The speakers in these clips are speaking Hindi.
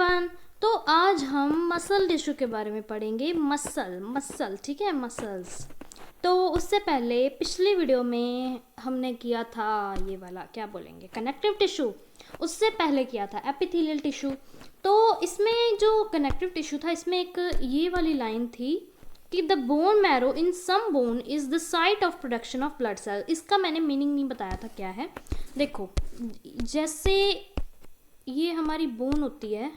एवरीवन। तो आज हम मसल टिश्यू के बारे में पढ़ेंगे। मसल ठीक है, मसल्स। तो उससे पहले पिछली वीडियो में हमने किया था ये वाला, क्या बोलेंगे, कनेक्टिव टिश्यू। उससे पहले किया था एपिथेलियल टिश्यू। तो इसमें जो कनेक्टिव टिश्यू था, इसमें एक ये वाली लाइन थी कि the bone marrow in some bone is the site of production of blood cell. इसका मैंने मीनिंग नहीं बताया था क्या है। देखो, जैसे ये हमारी बोन होती है।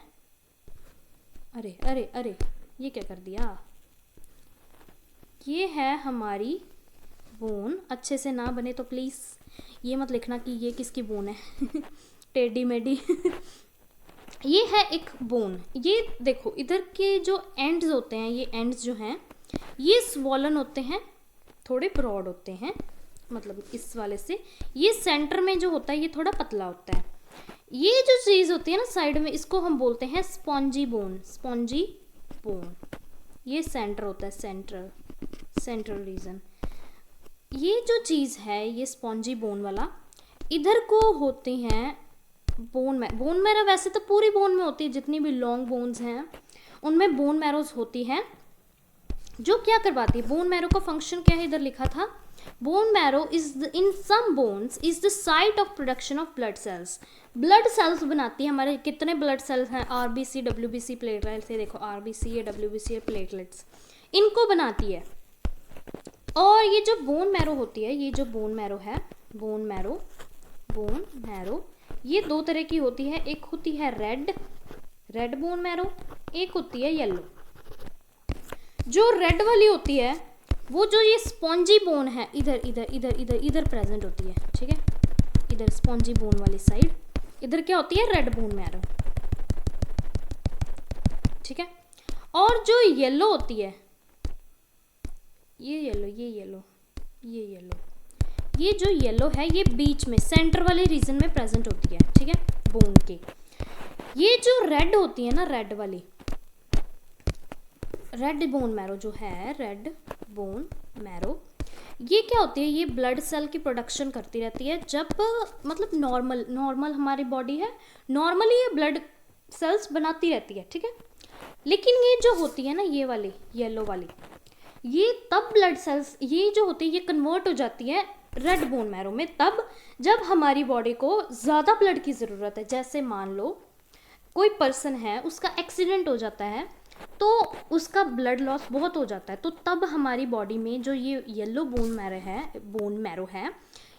अरे अरे अरे, ये क्या कर दिया। ये है हमारी बोन। अच्छे से ना बने तो प्लीज़ ये मत लिखना कि ये किसकी बोन है टेढ़ी मेढ़ी ये है एक बोन। ये देखो, इधर के जो एंड्स होते हैं, ये एंड्स जो हैं ये स्वॉलन होते हैं, थोड़े ब्रॉड होते हैं, मतलब इस वाले से। ये सेंटर में जो होता है ये थोड़ा पतला होता है। ये जो चीज़ होती है ना साइड में, इसको हम बोलते हैं स्पॉन्जी बोन। स्पॉन्जी बोन, ये सेंटर होता है, सेंट्रल रीजन। ये जो चीज़ है, ये स्पॉन्जी बोन वाला, इधर को होती हैं बोन मैरो। वैसे तो पूरी बोन में होती है, जितनी भी लॉन्ग बोन्स हैं उनमें बोन मैरोज होती हैं, जो क्या करवाती है। बोन मैरो का फंक्शन क्या है, इधर लिखा था, bone marrow is in some bones is the site of production of blood cells. Blood cells बनाती है। हमारे कितने ब्लड सेल्स हैं, आरबीसी, डब्ल्यूबीसी, प्लेटलेट्स। ये देखो, आरबीसी, ये डब्ल्यूबीसी, प्लेटलेट्स, इनको बनाती है। और ये जो बोन मैरो होती है, ये जो बोन मैरो है, बोन मैरो ये दो तरह की होती है। एक होती है रेड बोन मैरो, एक होती है येलो। जो रेड वाली होती है वो जो ये स्पॉन्जी बोन है, इधर प्रेजेंट होती है, ठीक है। इधर स्पॉन्जी बोन वाली साइड, इधर क्या होती है, रेड बोन मैरो, ठीक है। और जो येलो होती है, ये जो येलो है, ये बीच में सेंटर वाले रीजन में प्रेजेंट होती है, ठीक है, बोन के। ये जो रेड होती है ना, रेड वाली, रेड बोन मैरो जो है, रेड बोन मैरो, ये क्या होती है, ये ब्लड सेल की प्रोडक्शन करती रहती है। जब मतलब नॉर्मल हमारी बॉडी है, नॉर्मली ये ब्लड सेल्स बनाती रहती है, ठीक है। लेकिन ये जो होती है ना, ये वाली येलो वाली, ये तब ब्लड सेल्स, ये जो होती है, ये कन्वर्ट हो जाती है रेड बोन मैरो में तब जब हमारी बॉडी को ज़्यादा ब्लड की ज़रूरत है। जैसे मान लो कोई पर्सन है, उसका एक्सीडेंट हो जाता है तो उसका ब्लड लॉस बहुत हो जाता है, तो तब हमारी बॉडी में जो ये येलो बोन मैरो है,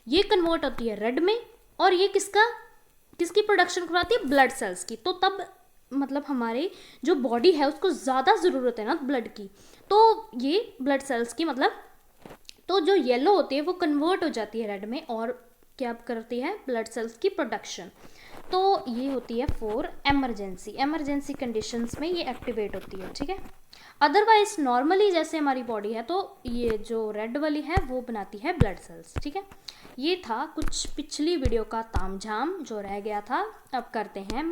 ये कन्वर्ट होती है रेड में। और ये किसकी प्रोडक्शन करवाती है, ब्लड सेल्स की। तो तब मतलब हमारे जो बॉडी है उसको ज़्यादा ज़रूरत है ना ब्लड की, तो ये ब्लड सेल्स की मतलब, तो जो येलो होती है वो कन्वर्ट हो जाती है रेड में और क्या करती है, ब्लड सेल्स की प्रोडक्शन। तो ये होती है फॉर एमरजेंसी कंडीशंस में ये एक्टिवेट होती है, ठीक है। अदरवाइज नॉर्मली जैसे हमारी बॉडी है, तो ये जो रेड वाली है वो बनाती है ब्लड सेल्स, ठीक है। ये था कुछ पिछली वीडियो का तामझाम जो रह गया था। अब करते हैं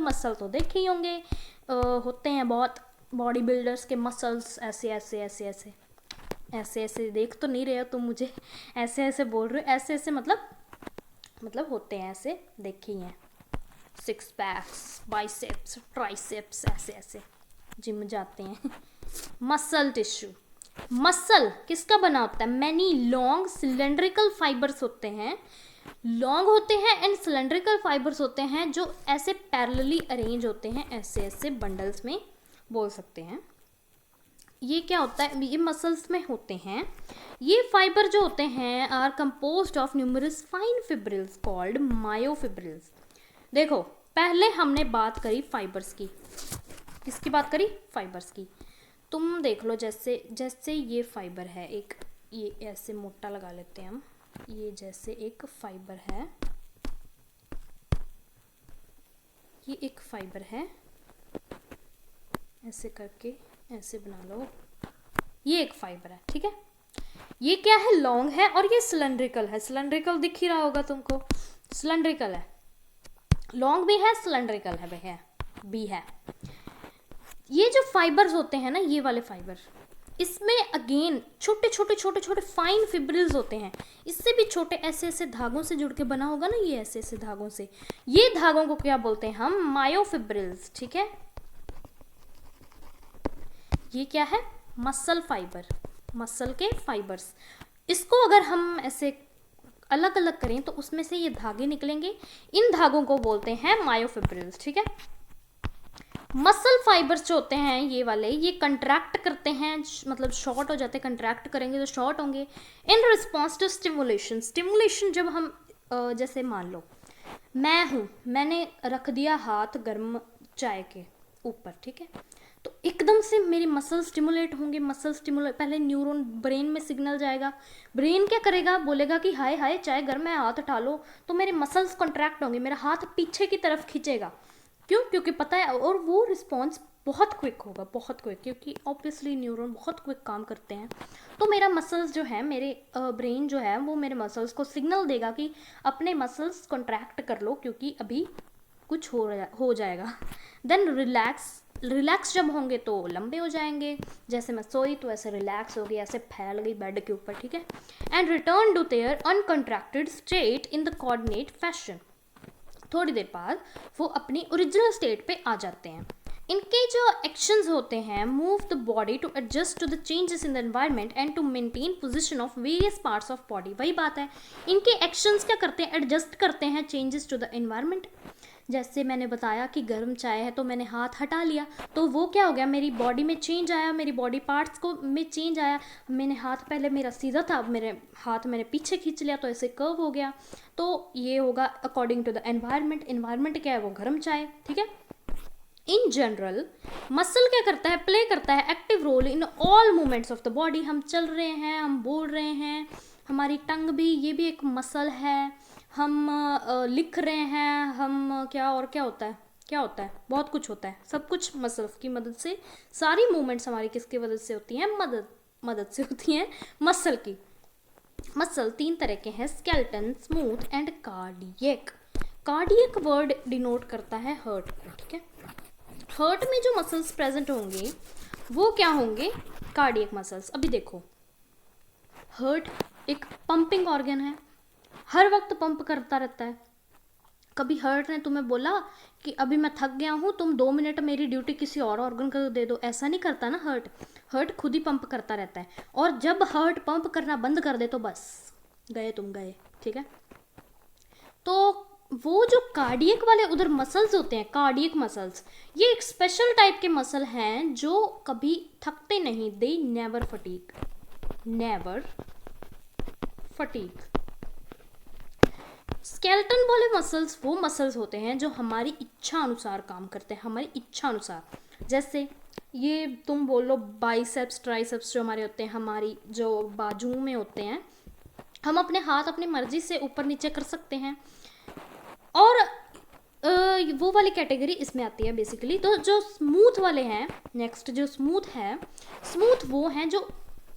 मसल तो देखे ही होंगे, होते हैं बहुत बॉडी बिल्डर्स के मसल्स, ऐसे देख तो नहीं रहे हो तुम मुझे, ऐसे बोल रहे हो, ऐसे मतलब होते हैं, ऐसे देखे ही हैं, सिक्स पैक्स, बाइसेप्स, ट्राइसेप्स, ऐसे जिम जाते हैं मसल टिश्यू। मसल किसका बना होता है, मैनी लॉन्ग सिलेंड्रिकल फाइबर्स होते हैं, लॉन्ग होते हैं एंड सिलेंड्रिकल फाइबर्स होते हैं, जो ऐसे पैरेलली अरेंज होते हैं, ऐसे बंडल्स में बोल सकते हैं। ये क्या होता है, ये मसल्स में होते हैं। ये फाइबर जो होते हैं are composed of numerous fine fibrils called myofibrils. देखो, पहले हमने बात करी फाइबर्स की, किसकी बात करी, फाइबर्स की। तुम देख लो, जैसे ये फाइबर है एक, ये ऐसे मोटा लगा लेते हैं हम, ये जैसे एक फाइबर है, ये एक फाइबर है, ऐसे करके ऐसे बना लो, ये एक फाइबर है, ठीक है। ये क्या है, लॉन्ग है और ये सिलेंड्रिकल है। सिलेंड्रिकल दिख ही रहा होगा तुमको, सिलेंड्रिकल है, लॉन्ग भी है, सिलेंड्रिकल है भी है। ये जो फाइबर्स होते हैं ना, ये वाले फाइबर, इसमें अगेन छोटे छोटे छोटे छोटे फाइन फिब्रिल्स होते हैं, इससे भी छोटे ऐसे ऐसे धागों से जुड़ के बना होगा ना, ये ऐसे ऐसे धागों से, ये धागों को क्या बोलते हैं हम, मायोफिब्रिल्स। ठीक है, ये क्या है, मसल फाइबर, मसल के फाइबर्स। इसको अगर हम ऐसे अलग अलग करें तो उसमें से ये धागे निकलेंगे, इन धागों को बोलते हैं मायोफिब्रिल्स। ठीक है, मसल फाइबर्स जो होते हैं ये वाले, ये कंट्रैक्ट करते हैं, मतलब शॉर्ट हो जाते हैं, कंट्रैक्ट करेंगे तो शॉर्ट होंगे in response to stimulation. Stimulation जब हम जैसे मान लो मैं हूँ, मैंने रख दिया हाथ गर्म चाय के ऊपर, ठीक है, तो एकदम से मेरी मसल स्टिमुलेट होंगे, मसल स्टिमुलेट, पहले न्यूरॉन ब्रेन में सिग्नल जाएगा, ब्रेन क्या करेगा, बोलेगा कि हाय हाय चाय गर्म है, हाथ उठा लो, तो मेरे मसल्स कॉन्ट्रैक्ट होंगे, मेरा हाथ पीछे की तरफ खींचेगा, क्यों, क्योंकि पता है, और वो रिस्पॉन्स बहुत क्विक होगा, बहुत क्विक, क्योंकि ऑब्वियसली न्यूरॉन बहुत क्विक काम करते हैं। तो मेरा मसल्स जो है, मेरे ब्रेन जो है वो मेरे मसल्स को सिग्नल देगा कि अपने मसल्स कॉन्ट्रैक्ट कर लो, क्योंकि अभी कुछ हो जाएगा। देन रिलैक्स जब होंगे तो लंबे हो जाएंगे, जैसे मैं सोई तो ऐसे रिलैक्स हो गई, ऐसे फैल गई बेड के ऊपर, ठीक है, and return to their uncontracted state in the coordinate fashion. थोड़ी देर बाद वो अपनी ओरिजिनल स्टेट पे आ जाते हैं। इनके जो एक्शंस होते हैं, move the body to adjust to the changes in the environment and to maintain position of various parts of body. वही बात है, इनके एक्शंस क्या करते हैं, एडजस्ट करते हैं चेंजेस टू द एनवायरनमेंट। जैसे मैंने बताया कि गर्म चाय है तो मैंने हाथ हटा लिया, तो वो क्या हो गया, मेरी बॉडी में चेंज आया, मेरी बॉडी पार्ट्स को में चेंज आया, मैंने हाथ, पहले मेरा सीधा था, अब मेरे हाथ मैंने पीछे खींच लिया तो ऐसे कर्व हो गया। तो ये होगा according to the environment. Environment क्या है, वो गर्म चाय, ठीक है। इन जनरल मसल क्या करता है, प्ले करता है active role in all movements of the body. हम चल रहे हैं, हम बोल रहे हैं, हमारी टंग भी, ये भी एक मसल है, हम लिख रहे हैं, हम क्या, और क्या होता है, क्या होता है, बहुत कुछ होता है, सब कुछ मसल्स की मदद से, सारी मूवमेंट्स हमारी किसकी मदद से होती हैं, मदद से होती हैं, मसल की। मसल 3 तरह के हैं, skeleton, smooth and cardiac. Cardiac word denote करता है हर्ट को, ठीक है। हर्ट में जो मसल्स प्रेजेंट होंगे वो क्या होंगे, कार्डियक मसल्स। अभी देखो, हर्ट एक पंपिंग ऑर्गन है, हर वक्त पंप करता रहता है। कभी हर्ट ने तुम्हें बोला कि अभी मैं थक गया हूँ, तुम 2 मिनट मेरी ड्यूटी किसी और ऑर्गन को दे दो, ऐसा नहीं करता ना हर्ट खुद ही पंप करता रहता है। और जब हर्ट पंप करना बंद कर दे तो बस गए, तुम गए, ठीक है। तो वो जो कार्डियक वाले उधर मसल्स होते हैं, कार्डियक मसल्स, ये एक स्पेशल टाइप के मसल हैं जो कभी थकते नहीं, they never fatigue, never fatigue. Skeleton वाले मसल्स वो मसल्स होते हैं जो हमारी इच्छा अनुसार काम करते हैं, हमारी इच्छा अनुसार। जैसे ये तुम बोलो बाइसेप्स, ट्राइसेप्स जो हमारे होते हैं, हमारी जो बाजू में होते हैं, हम अपने हाथ अपनी मर्जी से ऊपर नीचे कर सकते हैं, और वो वाली कैटेगरी इसमें आती है बेसिकली। तो जो स्मूथ वाले हैं, नेक्स्ट जो स्मूथ है, स्मूथ वो हैं जो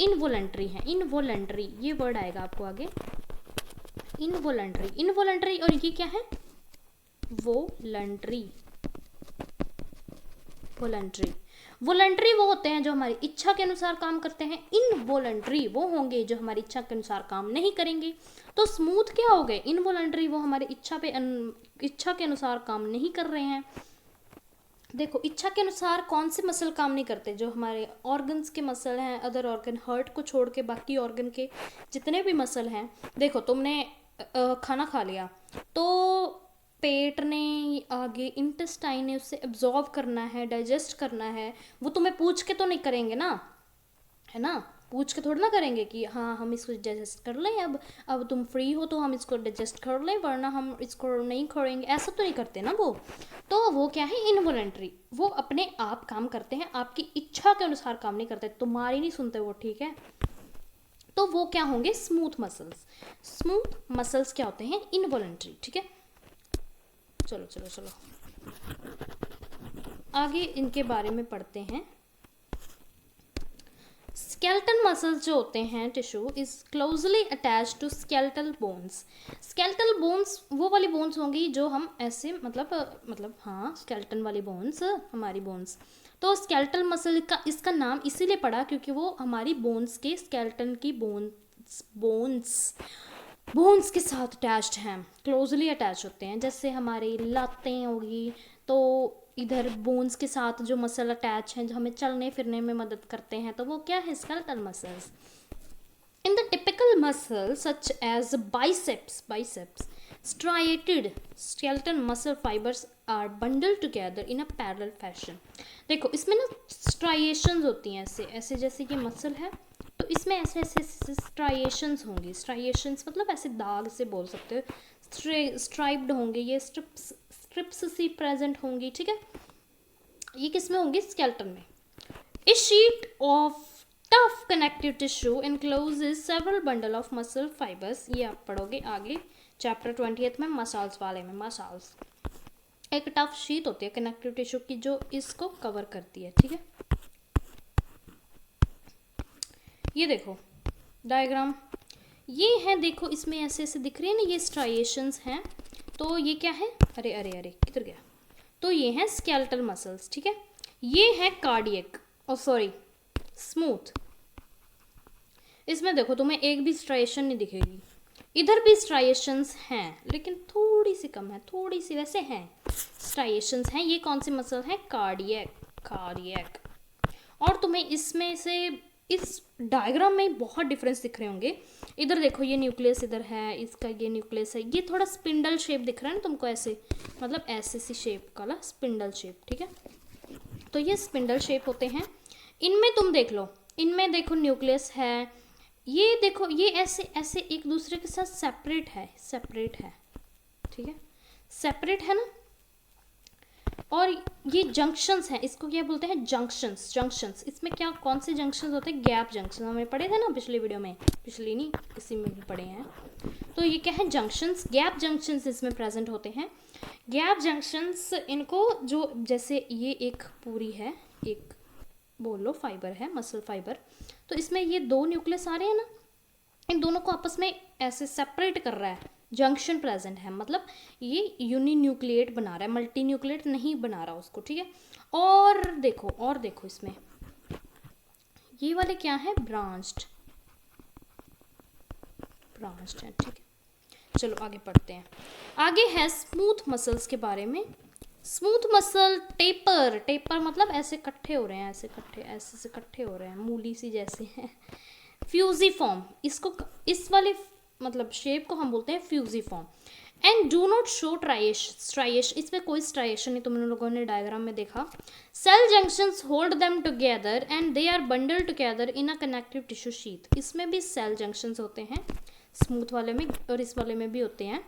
इनवॉलंटरी हैं, इनवॉलंटरी ये वर्ड आएगा आपको आगे, इनवॉलंटरी, और ये क्या है, वॉलंटरी। वॉलंटरी वो होते हैं जो हमारी इच्छा के अनुसार काम करते हैं, इनवॉलंटरी वो होंगे जो हमारी इच्छा के अनुसार काम नहीं करेंगे। तो स्मूथ क्या हो गए, इनवॉलंटरी वो हमारी इच्छा के अनुसार काम नहीं कर रहे हैं। देखो, इच्छा के अनुसार कौन से मसल काम नहीं करते, जो हमारे ऑर्गन्स के मसल हैं, अदर ऑर्गन, हर्ट को छोड़ के बाकी ऑर्गन के जितने भी मसल हैं। देखो, तुमने खाना खा लिया तो पेट ने आगे इंटेस्टाइन ने उससे एब्जॉर्ब करना है, डाइजेस्ट करना है, वो तुम्हें पूछ के तो नहीं करेंगे ना, है ना, पूछ के थोड़ा ना करेंगे कि हाँ हम इसको डाइजेस्ट कर लें, अब तुम फ्री हो तो हम इसको डाइजेस्ट कर लें, वरना हम इसको नहीं करेंगे, ऐसा तो नहीं करते ना वो। तो वो क्या है, इनवॉलंटरी, वो अपने आप काम करते हैं, आपकी इच्छा के अनुसार काम नहीं करते, तुम्हारी नहीं सुनते वो, ठीक है। तो वो क्या होंगे, स्मूथ मसल्स। स्मूथ मसल्स क्या होते हैं, इनवॉलंटरी, ठीक है। चलो आगे इनके बारे में पढ़ते हैं। स्केलेटल मसल्स जो होते हैं tissue is closely attach to skeletal bones. Skeletal bones वो वाली बोन्स होंगी जो हम ऐसे मतलब हाँ स्केलेटन वाली बोन्स हमारी बोन्स। तो स्केलेटल मसल का इसका नाम इसीलिए पड़ा क्योंकि वो हमारी बोन्स के स्केलेटन की बोन्स के साथ अटैच्ड हैं, क्लोजली अटैच होते हैं। जैसे हमारी लातें होगी तो इधर बोन्स के साथ जो मसल अटैच हैं जो हमें चलने फिरने में मदद करते हैं, तो वो क्या है skeletal muscles. In the typical muscles such as biceps, striated skeleton muscle fibers are bundled together in a parallel fashion। देखो इसमें ना striations होती हैं ऐसे ऐसे, जैसे ये मसल है तो इसमें ऐसे ऐसे striations होंगी। striations मतलब ऐसे दाग से बोल सकते हो, स्ट्राइप्ड होंगे ये, स्ट्रिप्स सी प्रेजेंट होंगी, ठीक है। ये किस में होंगी स्केलेटन में। A sheet of tough connective tissue encloses several bundle of muscle fibers। ये आप पढ़ोगे आगे चैप्टर 20 में मसल्स वाले में। मसल्स एक टफ शीट होती है कनेक्टिव टिश्यू की जो इसको कवर करती है, ठीक है। ये देखो डायग्राम, ये है, देखो इसमें ऐसे ऐसे दिख रही है ना, ये स्ट्राइएशंस हैं। तो ये क्या है, अरे अरे अरे किधर गया, तो ये हैं स्केलेटल मसल्स, ठीक है। ये है कार्डियक और सॉरी स्मूथ। इसमें देखो तुम्हें एक भी स्ट्राइएशन नहीं दिखेगी, इधर भी स्ट्राइएशंस हैं लेकिन थोड़ी सी कम है, थोड़ी सी वैसे हैं स्ट्राइएशंस हैं। ये कौन सी मसल है, कार्डियक। और तुम्हें इसमें से इस डायग्राम में बहुत डिफरेंस दिख रहे होंगे। इधर देखो ये न्यूक्लियस इधर है, इसका ये न्यूक्लियस है, ये थोड़ा स्पिंडल शेप दिख रहा है ना तुमको, ऐसे मतलब ऐसे सी शेप का स्पिंडल शेप, ठीक है। तो ये स्पिंडल शेप होते हैं। इनमें तुम देख लो, इनमें देखो न्यूक्लियस है, ये देखो ये ऐसे ऐसे एक दूसरे के साथ सेपरेट है, ठीक है, सेपरेट है ना। और ये जंक्शंस हैं, इसको क्या बोलते हैं, जंक्शंस। इसमें क्या कौन से जंक्शंस होते हैं, गैप जंक्शन, हमें पढ़े थे ना पिछली वीडियो में, पिछली नहीं इसी में भी पढ़े हैं। तो ये क्या है, जंक्शंस, गैप जंक्शंस इसमें प्रेजेंट होते हैं। गैप जंक्शंस इनको जो जैसे ये एक पूरी है, एक बोल लो फाइबर है, मसल फाइबर, तो इसमें ये दो न्यूक्लियस आ रहे हैं ना, इन दोनों को आपस में ऐसे सेपरेट कर रहा है, जंक्शन प्रेजेंट है, मतलब ये यूनिन्यूक्लिएट बना रहा है, मल्टी न्यूक्लिएट नहीं बना रहा उसको, ठीक है। और देखो इसमें ये वाले क्या है, ब्रांच्ड है, ठीक है। चलो आगे पढ़ते हैं। आगे है स्मूथ मसल्स के बारे में। स्मूथ मसल टेपर मतलब ऐसे इकट्ठे हो रहे हैं, ऐसे इकट्ठे हो रहे हैं, मूली सी जैसे हैं। फ्यूजिफॉर्म, इसको इस वाले मतलब शेप को हम बोलते हैं fusiform. And do not show striation, इसमें कोई स्ट्राइएशन नहीं, तुम लोगों ने डायग्राम में देखा। Cell junctions hold them together and they are bundled together in a connective tissue sheath. इसमें भी सेल जंक्शंस होते हैं, स्मूथ वाले में और इस वाले में भी होते हैं।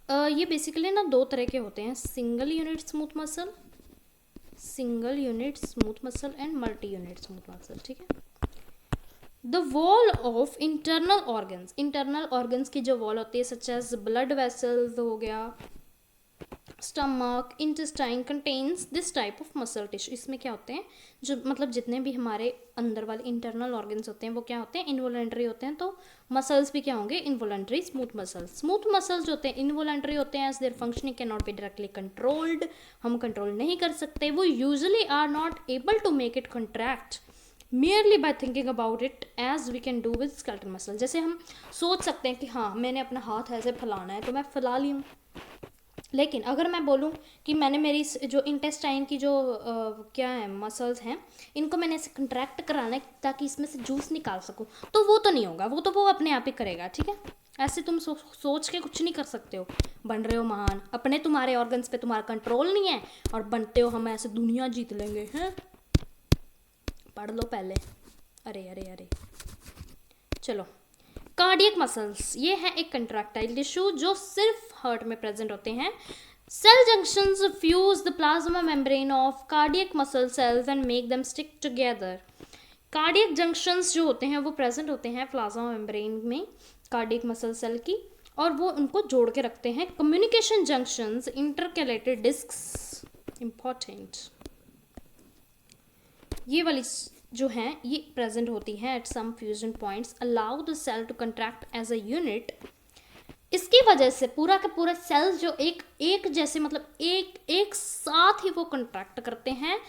ये बेसिकली ना दो तरह के होते हैं, single unit smooth muscle and multi unit smooth muscle, ठीक है। The wall of internal organs की जो वॉल होती है, सच एज ब्लड वेसल्स हो गया, stomach, intestine contains this type of muscle tissue. इसमें क्या होते हैं, जो मतलब जितने भी हमारे अंदर वाले इंटरनल ऑर्गन्स होते हैं वो क्या होते हैं, इनवॉलंटरी होते हैं। तो मसल्स भी क्या होंगे, इनवॉलंटरी स्मूथ मसल्स जो होते हैं इनवॉलंटरी होते हैं, as their functioning can not be directly controlled, हम कंट्रोल नहीं कर सकते। वो usually are not able to make it contract merely by thinking about it as we can do with skeletal muscle। जैसे हम सोच सकते हैं कि हाँ मैंने अपना हाथ ऐसे फैलाना है तो मैं फैला ली हूँ, लेकिन अगर मैं बोलूँ कि मैंने मेरी जो इंटेस्टाइन की जो क्या है मसल्स हैं, इनको मैंने ऐसे कंट्रैक्ट कराना है ताकि इसमें से जूस निकाल सकूँ, तो वो तो नहीं होगा, वो अपने आप ही करेगा, ठीक है। ऐसे तुम सोच के कुछ नहीं कर सकते हो, बन रहे हो महान, अपने तुम्हारे ऑर्गन्स पे तुम्हारा कंट्रोल नहीं है और बनते हो हम ऐसे दुनिया जीत लेंगे हैं। पढ़ लो पहले, अरे चलो। कार्डियक मसल्स, ये है एक कंट्रैक्टाइल टिश्यू जो सिर्फ हार्ट में प्रेजेंट होते हैं। Cell junctions fuse the plasma membrane of cardiac muscle cells and make them stick together. Cardiac junctions जो होते हैं वो प्रेजेंट होते हैं प्लाज्मा मेम्ब्रेन में कार्डियक मसल सेल की, और वो उनको जोड़ के रखते हैं। Communication junctions, intercalated discs, important. ये वाली जो हैं ये प्रेजेंट होती हैं at some fusion points, allow the cell to contract as a unit. इसकी वजह से पूरा का पूरा सेल्स जो एक एक जैसे मतलब एक साथ ही वो कंट्रैक्ट करते हैं।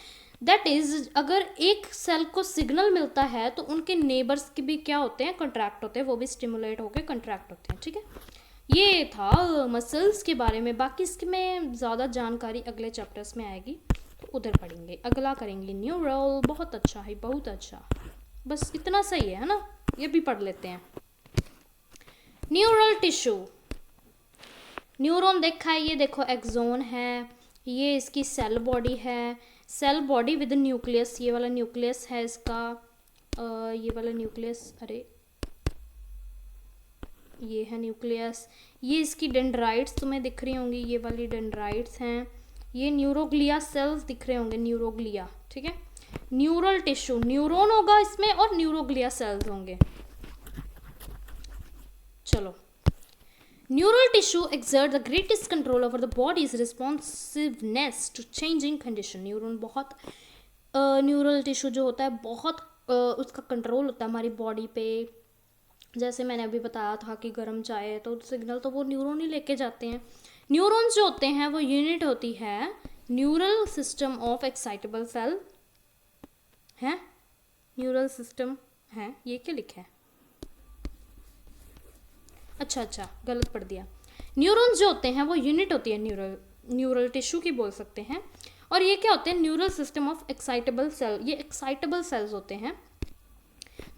दैट इज अगर एक सेल को सिग्नल मिलता है तो उनके नेबर्स के भी क्या होते हैं, कंट्रैक्ट होते हैं, वो भी स्टिमुलेट होकर कंट्रैक्ट होते हैं। ठीक है, ये था मसल्स के बारे में। बाकी इसके में ज़्यादा जानकारी अगले चैप्टर्स में आएगी तो उधर पढ़ेंगे। अगला करेंगे न्यूरल। बहुत अच्छा है, बहुत अच्छा, बस इतना सही है ना, ये भी पढ़ लेते हैं। न्यूरल टिश्यू, न्यूरॉन देखा है, ये देखो एक्सोन है, ये इसकी सेल बॉडी है, सेल बॉडी विद न्यूक्लियस, ये वाला न्यूक्लियस है इसका, ये वाला न्यूक्लियस, अरे ये है न्यूक्लियस, ये इसकी डेंड्राइट्स तुम्हें दिख रही होंगी, ये वाली डेंड्राइट्स हैं, ये न्यूरोग्लिया सेल्स दिख रहे होंगे, न्यूरोग्लिया। ठीक है, न्यूरल टिश्यू, न्यूरॉन होगा इसमें और न्यूरोग्लिया सेल्स होंगे। चलो, neural tissue exert the greatest control over the body's responsiveness to changing condition। Neuron बहुत न्यूरल टिश्यू जो होता है बहुत उसका कंट्रोल होता है हमारी बॉडी पे। जैसे मैंने अभी बताया था कि गर्म चाय है तो सिग्नल तो वो न्यूरॉन ही लेके जाते हैं। न्यूरॉन्स जो होते हैं वो यूनिट होती है neural system of excitable cell है, न्यूरल सिस्टम है, ये क्या लिखा है, अच्छा गलत पढ़ दिया। न्यूरॉन्स जो होते हैं वो यूनिट होती है न्यूरल टिश्यू की बोल सकते हैं। और ये क्या होते हैं, neural system of excitable cell, ये एक्साइटेबल सेल्स होते हैं।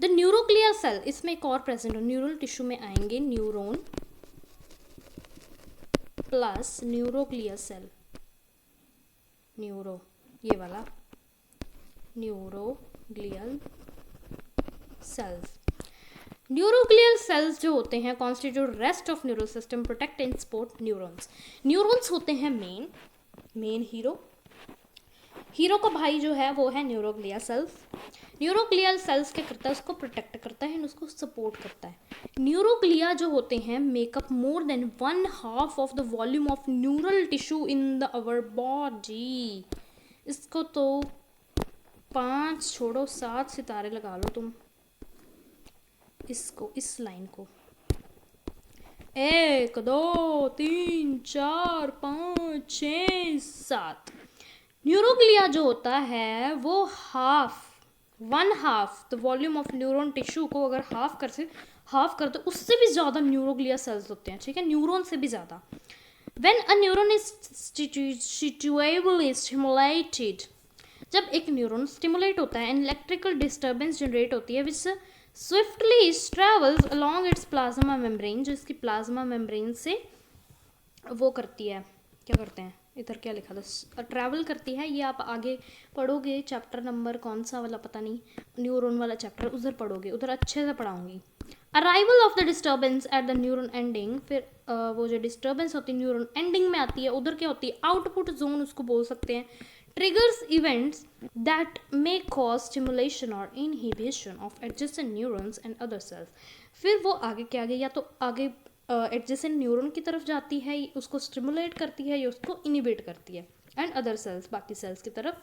द न्यूरोग्लिया सेल, इसमें एक और प्रेजेंट हो, न्यूरल टिश्यू में आएंगे neuron plus neuroglia cell, neuro ये वाला न्यूरोग्लियल सेल्स। न्यूरोग्लियल सेल्स जो होते हैं constitute rest of neural system, protect and support neurons. Neurons होते हैं मेन हीरो का भाई जो है वो है न्यूरोग्लिया सेल्स। न्यूरोग्लियल सेल्स क्या करता है, उसको प्रोटेक्ट करता है, उसको सपोर्ट करता है। न्यूरोग्लिया जो होते हैं makeup more than 1/2 of the volume of neural tissue in the our body. इसको तो 5 छोड़ो 7 सितारे लगा लो तुम इसको, इस लाइन को, 1 2 3 4 5 6 7। न्यूरोग्लिया जो होता है वो 1/2 the volume of neuron tissue को अगर हाफ कर दो उससे भी ज़्यादा न्यूरोग्लिया सेल्स होते हैं। ठीक है, न्यूरॉन से भी ज़्यादा। When a neuron is suitably stimulated, जब एक न्यूरॉन स्टिमुलेट होता है, इलेक्ट्रिकल डिस्टर्बेंस जनरेट होती है which swiftly travels along its plasma membrane, जो इसकी प्लाज्मा मेम्ब्रेन से वो करती है, क्या करते हैं, इधर क्या लिखा था, ट्रैवल करती है। ये आप आगे पढ़ोगे, चैप्टर नंबर कौन सा वाला पता नहीं, न्यूरॉन वाला चैप्टर उधर पढ़ोगे, उधर अच्छे से पढ़ाऊंगी। Arrival of the disturbance at the neuron ending, फिर वो जो डिस्टर्बेंस होती है न्यूरॉन एंडिंग में आती है, उधर क्या होती है, आउटपुट जोन उसको बोल सकते हैं। Triggers events that may cause stimulation और inhibition of adjacent neurons and other cells. फिर वो आगे के आगे या तो आगे एडजेसेंट न्यूरॉन की तरफ जाती है, उसको स्टिमुलेट करती है या उसको इनिबिट करती है, एंड अदर सेल्स, बाकी सेल्स की तरफ।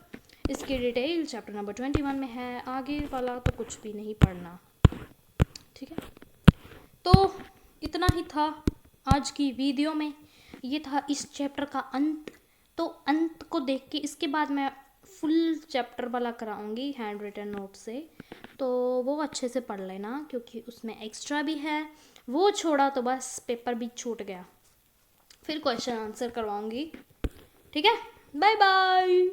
इसकी डिटेल चैप्टर नंबर 21 में है, आगे वाला तो कुछ भी नहीं पढ़ना। ठीक है, तो इतना ही था आज की वीडियो में, ये था इस चैप्टर का अंत। तो अंत को देख के इसके बाद मैं फुल चैप्टर वाला कराऊंगी हैंड रिटन नोट से, तो वो अच्छे से पढ़ लेना क्योंकि उसमें एक्स्ट्रा भी है। वो छोड़ा तो बस पेपर भी छूट गया, फिर क्वेश्चन आंसर करवाऊंगी। ठीक है, बाय बाय।